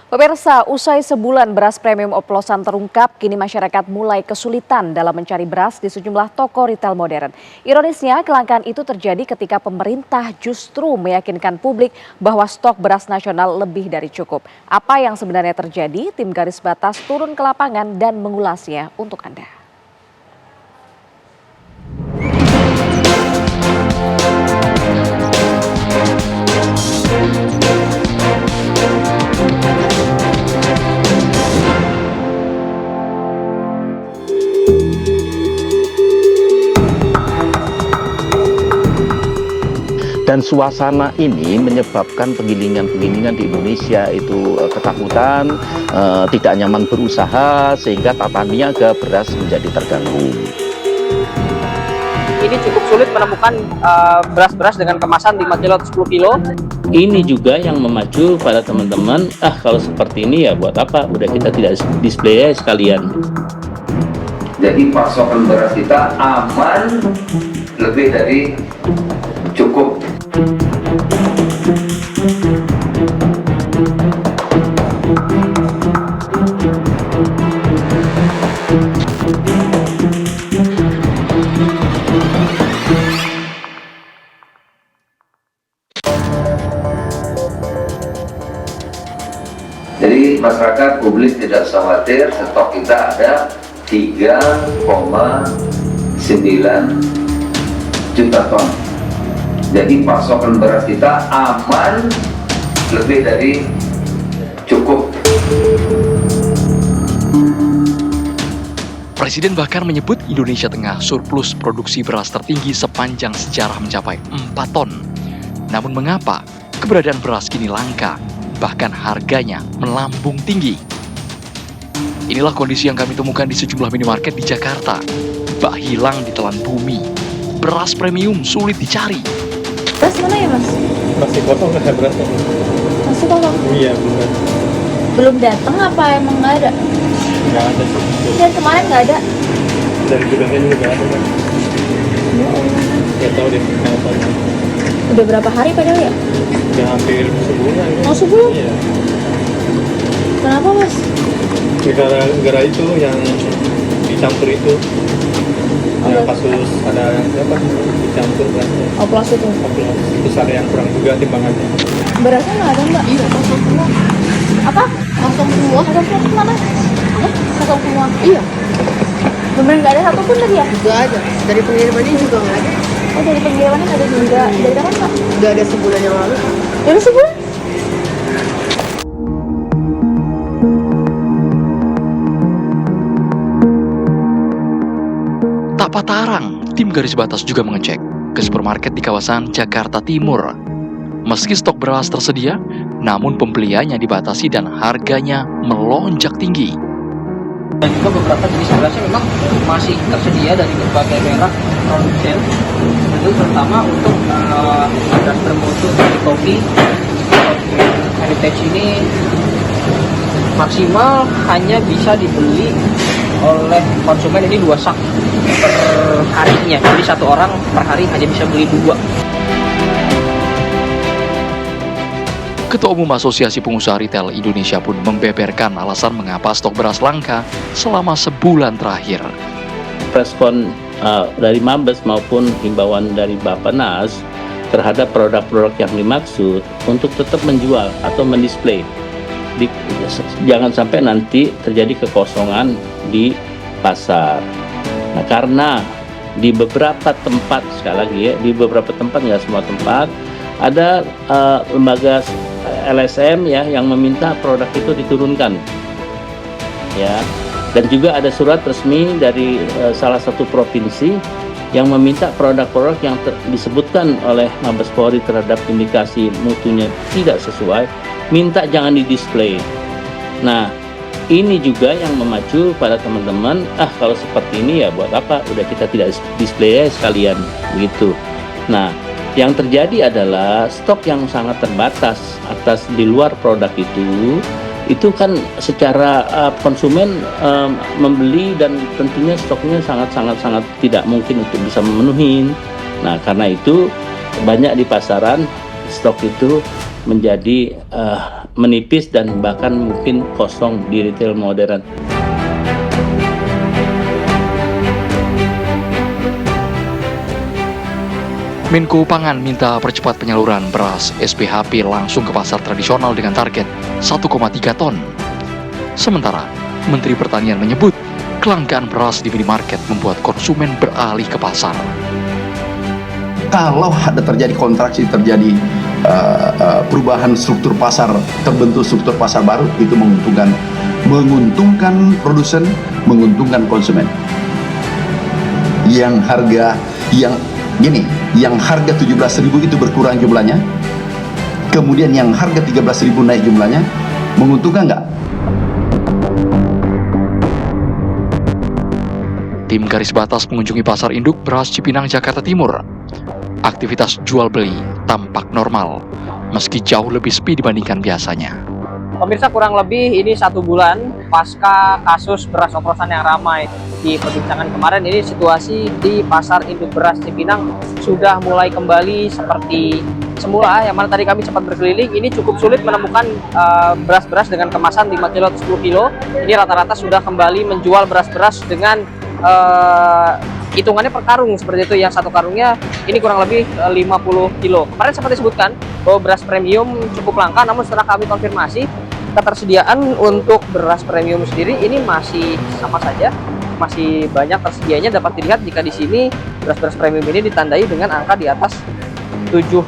Pemirsa, usai sebulan beras premium oplosan terungkap, kini masyarakat mulai kesulitan dalam mencari beras di sejumlah toko retail modern. Ironisnya, kelangkaan itu terjadi ketika pemerintah justru meyakinkan publik bahwa stok beras nasional lebih dari cukup. Apa yang sebenarnya terjadi? Tim Garis Batas turun ke lapangan dan mengulasnya untuk Anda. Dan suasana ini menyebabkan penggilingan-penggilingan di Indonesia itu ketakutan, tidak nyaman berusaha, sehingga tata niaga beras menjadi terganggu. Ini cukup sulit menemukan beras-beras dengan kemasan 5 kilo atau 10 kilo. Ini juga yang memacu pada teman-teman, kalau seperti ini ya buat apa, udah kita tidak display sekalian. Jadi pasokan beras kita aman, lebih dari cukup. Jadi masyarakat publik tidak usah khawatir, stok kita ada 3,9 juta ton. Jadi pasokan beras kita aman, lebih dari cukup. Presiden bahkan menyebut Indonesia tengah surplus produksi beras tertinggi sepanjang sejarah mencapai 4 ton. Namun mengapa keberadaan beras kini langka, bahkan harganya melambung tinggi? Inilah kondisi yang kami temukan di sejumlah minimarket di Jakarta. Bak hilang ditelan bumi, beras premium sulit dicari. Beras mana ya mas? Masih kosong kan berasnya? Masih kosong? Iya belum. Belum datang apa emang nggak ada? Nggak ada sih. Dan kemarin nggak ada? Dari gudangnya juga nggak ada kan? Nggak tahu deh kenapa. Udah berapa hari padahal ya? Udah hampir sebulan kan? Oh sebulan? Iya. Kenapa mas? Gara-gara itu yang dicampur itu. Yang kasus ada apa? Dicampur berasnya. Oplos itu? Oplos. Terus ada yang kurang juga timbangannya. Berasnya nggak ada mbak? Iya kosong semua. Apa? Kosong semua? Kosong semua mana? Kosong semua? Iya. Bener nggak ada satupun tadi ya? Nggak ada. Dari pengirimannya juga nggak ada. Oh dari pengirimannya nggak ada juga. Dari kapan mbak? Nggak ada sebulan yang lalu. Dari sebulan? Tak patarang, tim Garis Batas juga mengecek ke supermarket di kawasan Jakarta Timur. Meski stok beras tersedia, namun pembeliannya dibatasi dan harganya melonjak tinggi. Dan juga beberapa jenis berasnya memang masih tersedia dari berbagai merek produsen. Itu terutama untuk beras bermutu dari kopi Heritage ini maksimal hanya bisa dibeli oleh konsumen ini 2 sak per harinya. Jadi 1 orang per hari hanya bisa beli 2. Ketua Umum Asosiasi Pengusaha Retail Indonesia pun membeberkan alasan mengapa stok beras langka selama sebulan terakhir. Respon dari Mabes maupun himbauan dari Bappenas terhadap produk-produk yang dimaksud untuk tetap menjual atau mendisplay. Jangan sampai nanti terjadi kekosongan di pasar. Nah, karena di beberapa tempat, sekali lagi ya, di beberapa tempat, nggak semua tempat, ada lembaga LSM ya yang meminta produk itu diturunkan, ya. Dan juga ada surat resmi dari salah satu provinsi yang meminta produk-produk yang disebutkan oleh Mabes Polri terhadap indikasi mutunya tidak sesuai, minta jangan di-display. Nah, ini juga yang memacu pada teman-teman, kalau seperti ini ya buat apa, udah kita tidak display sekalian, begitu. Nah, yang terjadi adalah stok yang sangat terbatas atas di luar produk itu kan secara konsumen membeli dan tentunya stoknya sangat tidak mungkin untuk bisa memenuhi. Nah, karena itu banyak di pasaran stok itu menjadi menipis dan bahkan mungkin kosong di retail modern. Menko Pangan minta percepat penyaluran beras SPHP langsung ke pasar tradisional dengan target 1,3 ton. Sementara, Menteri Pertanian menyebut kelangkaan beras di minimarket membuat konsumen beralih ke pasar. Kalau ada terjadi kontraksi, terjadi perubahan struktur pasar, terbentuk struktur pasar baru, itu menguntungkan produsen, menguntungkan konsumen. Yang harga harga 17.000 itu berkurang jumlahnya, kemudian yang harga 13.000 naik jumlahnya, menguntungkan nggak? Tim garis batas mengunjungi pasar induk beras Cipinang, Jakarta Timur. Aktivitas jual beli tampak normal, meski jauh lebih sepi dibandingkan biasanya. Pemirsa, kurang lebih ini 1 bulan pasca kasus beras oplosan yang ramai di perbincangan kemarin, ini situasi di pasar induk beras Cipinang sudah mulai kembali seperti semula. Yang mana tadi kami sempat berkeliling, ini cukup sulit menemukan beras-beras dengan kemasan 5 kilo atau 10 kilo. Ini rata-rata sudah kembali menjual beras-beras dengan hitungannya per karung seperti itu. Yang satu karungnya ini kurang lebih 50 kilo. Kemarin sempat disebutkan bahwa beras premium cukup langka, namun setelah kami konfirmasi, ketersediaan untuk beras premium sendiri ini masih sama saja, masih banyak tersedianya. Dapat dilihat jika di sini beras-beras premium ini ditandai dengan angka di atas 700,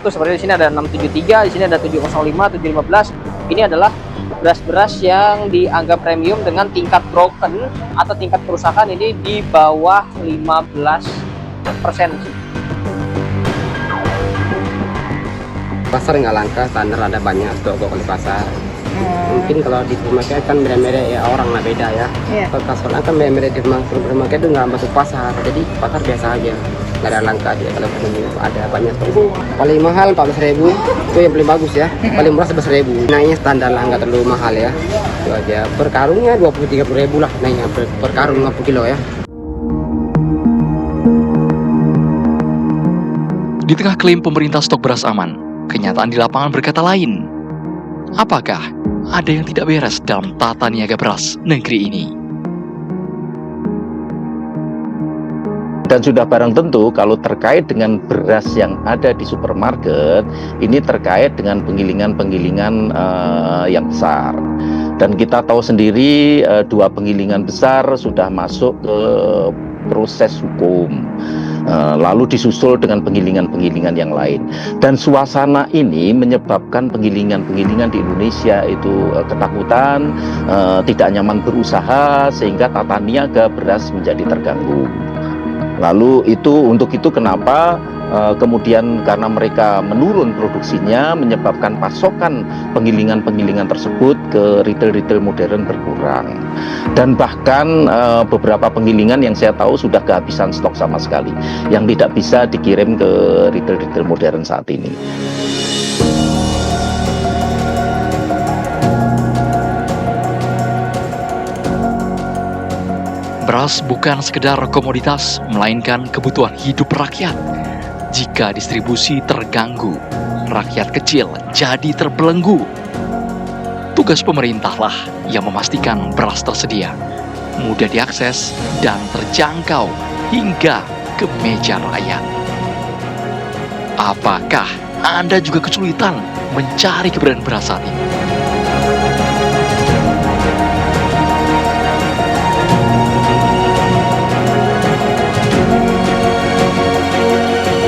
seperti di sini ada 673, di sini ada 705, 715. Ini adalah beras-beras yang dianggap premium dengan tingkat broken atau tingkat kerusakan ini di bawah 15%. Pasar nggak langka, standar ada banyak stok kok di pasar. Mungkin kalau di supermarket kan merek-merek ya orang lah beda ya. Kalau pasar kan merek-merek di supermarket itu nggak masuk pasar, jadi pasar biasa aja. Nggak ada langka dia, kalau ada banyak stok. Paling mahal 14.000, itu yang paling bagus ya. Paling murah 11.000. Naiknya standar lah, nggak terlalu mahal ya. Itu aja. Per karungnya 20-30.000 lah naiknya per karung 50 kilo ya. Di tengah klaim pemerintah stok beras aman, kenyataan di lapangan berkata lain. Apakah ada yang tidak beres dalam tata niaga beras negeri ini? Dan sudah barang tentu kalau terkait dengan beras yang ada di supermarket, ini terkait dengan penggilingan-penggilingan yang besar. Dan kita tahu sendiri 2 penggilingan besar sudah masuk ke proses hukum. Lalu disusul dengan penggilingan-penggilingan yang lain. Dan suasana ini menyebabkan penggilingan-penggilingan di Indonesia itu ketakutan, tidak nyaman berusaha, sehingga tata niaga beras menjadi terganggu. Lalu untuk itu kenapa kemudian karena mereka menurun produksinya, menyebabkan pasokan penggilingan-penggilingan tersebut ke retail-retail modern berkurang. Dan bahkan beberapa penggilingan yang saya tahu sudah kehabisan stok sama sekali, yang tidak bisa dikirim ke retail-retail modern saat ini. Beras bukan sekedar komoditas, melainkan kebutuhan hidup rakyat. Jika distribusi terganggu, rakyat kecil jadi terbelenggu. Tugas pemerintahlah yang memastikan beras tersedia, mudah diakses, dan terjangkau hingga ke meja rakyat. Apakah Anda juga kesulitan mencari keberadaan beras saat ini?